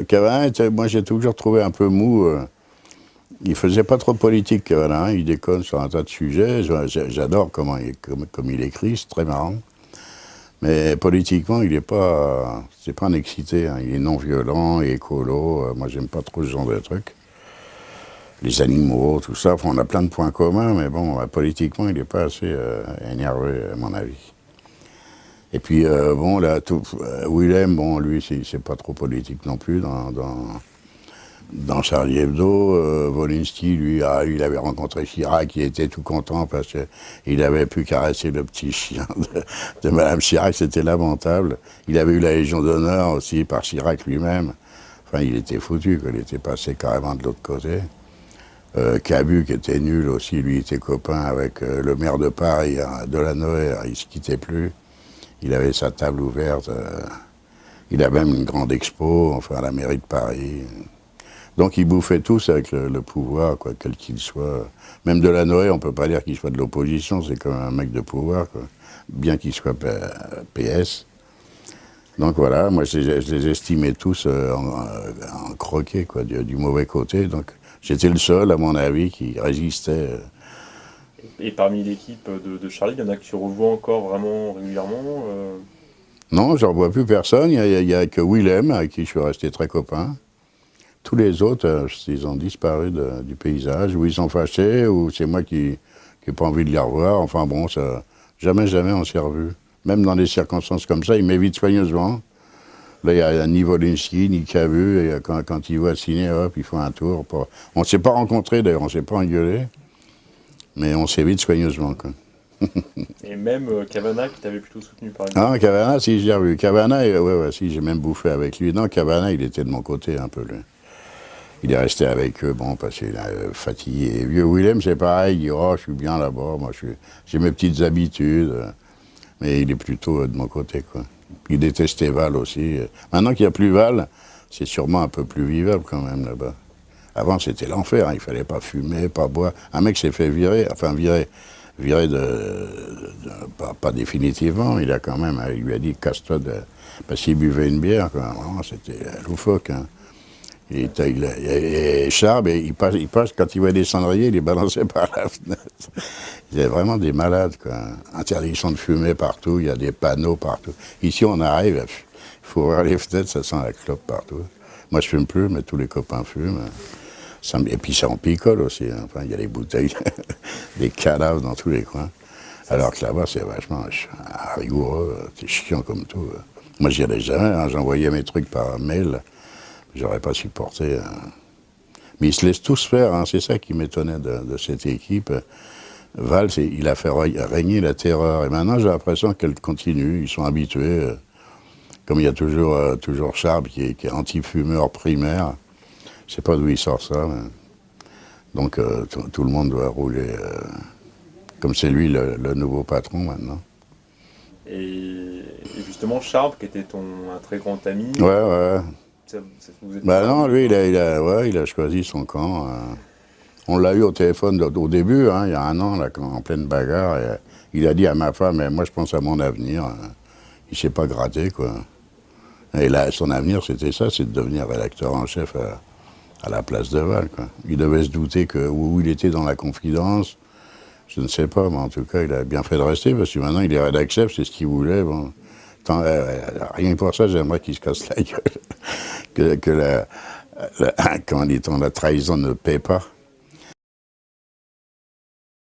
Cavana, moi j'ai toujours trouvé un peu mou. Il faisait pas trop politique, Cavana, hein, il déconne sur un tas de sujets. J'adore comme il écrit, c'est très marrant. Mais politiquement, c'est pas un excité, hein. Il est non violent, écolo. Moi, j'aime pas trop ce genre de trucs. Les animaux, tout ça. Enfin, on a plein de points communs, mais bon, politiquement, il n'est pas assez énervé, à mon avis. Et puis, bon, là, Willem, bon, lui, c'est pas trop politique non plus dans Charlie Hebdo. Wolinski, lui, il avait rencontré Chirac, il était tout content parce qu'il avait pu caresser le petit chien de Madame Chirac, c'était lamentable. Il avait eu la Légion d'honneur aussi par Chirac lui-même. Enfin, il était foutu, il était passé carrément de l'autre côté. Cabu, qui était nul aussi, lui était copain avec le maire de Paris, hein, Delanoë, il ne se quittait plus. Il avait sa table ouverte. Il a même une grande expo, enfin, à la mairie de Paris. Donc ils bouffaient tous avec le pouvoir, quoi, quel qu'il soit. Même Delanoë, on ne peut pas dire qu'il soit de l'opposition, c'est comme un mec de pouvoir, quoi, bien qu'il soit PS. Donc voilà, moi je les estimais tous en croquet, quoi, du mauvais côté. Donc j'étais le seul, à mon avis, qui résistait. Et parmi l'équipe de Charlie, il y en a que tu revois encore vraiment régulièrement Non, j'en vois plus personne. Il y a que Willem, avec qui je suis resté très copain. Tous les autres, ils ont disparu du paysage, ou ils sont fâchés, ou c'est moi qui n'ai pas envie de les revoir. Enfin bon, jamais on s'est revus. Même dans des circonstances comme ça, ils m'évitent soigneusement. Là, il y a ni Wolinski, ni Cavu, et quand ils voient signer, hop, ils font un tour. On ne s'est pas rencontrés, d'ailleurs, on ne s'est pas engueulés, mais on s'évite soigneusement, quoi. et même Cavana qui t'avait plutôt soutenu par exemple. Ah, Cavana, si, j'ai revu. Cavana, ouais, si, j'ai même bouffé avec lui. Non, Cavana, il était de mon côté, un peu, lui. Il est resté avec eux, bon, parce qu'il est fatigué. Et vieux Willem, c'est pareil, il dit, oh, je suis bien là-bas, moi, j'ai mes petites habitudes. Mais il est plutôt de mon côté, quoi. Il détestait Val aussi. Maintenant qu'il n'y a plus Val, c'est sûrement un peu plus vivable, quand même, là-bas. Avant, c'était l'enfer, hein. Il fallait pas fumer, pas boire. Un mec s'est fait virer, pas définitivement. Il a quand même, il lui a dit, casse-toi, parce qu'il buvait une bière, quoi. Vraiment, c'était loufoque, hein. Et Charb, il passe, quand il voit des cendriers, il les balançait par la fenêtre. Il y a vraiment des malades, quoi. Interdiction de fumer partout, il y a des panneaux partout. Ici, on arrive, il faut ouvrir les fenêtres, ça sent la clope partout. Moi, je fume plus, mais tous les copains fument. Et puis, ça en picole aussi, hein. Enfin, il y a des bouteilles, des cadavres dans tous les coins. Alors que là-bas, c'est vachement rigoureux, c'est chiant comme tout. Moi, j'y allais jamais, hein. J'envoyais mes trucs par mail. J'aurais pas supporté. Mais ils se laissent tous faire, hein. C'est ça qui m'étonnait de cette équipe. Valls, il a fait régner la terreur. Et maintenant, j'ai l'impression qu'elle continue. Ils sont habitués. Comme il y a toujours Charb qui est anti-fumeur primaire. Je sais pas d'où il sort ça. Mais... Donc, tout le monde doit rouler. Comme c'est lui le nouveau patron maintenant. Et justement, Charles, qui était un très grand ami, Ouais. vous êtes Bah pas non, arrivé lui, comment? il a choisi son camp. On l'a eu au téléphone au début, hein, il y a un an, là, en pleine bagarre. Et, il a dit à ma femme, moi je pense à mon avenir. Il ne s'est pas gratté, quoi. Et là, son avenir, c'était ça, c'est de devenir rédacteur en chef à la place de Val, quoi. Il devait se douter où il était dans la confidence. Je ne sais pas, mais en tout cas, il a bien fait de rester, parce que maintenant, il est rédac chef, c'est ce qu'il voulait. Bon. Rien que pour ça, j'aimerais qu'il se casse la gueule. que comment dit-on, la trahison ne paie pas.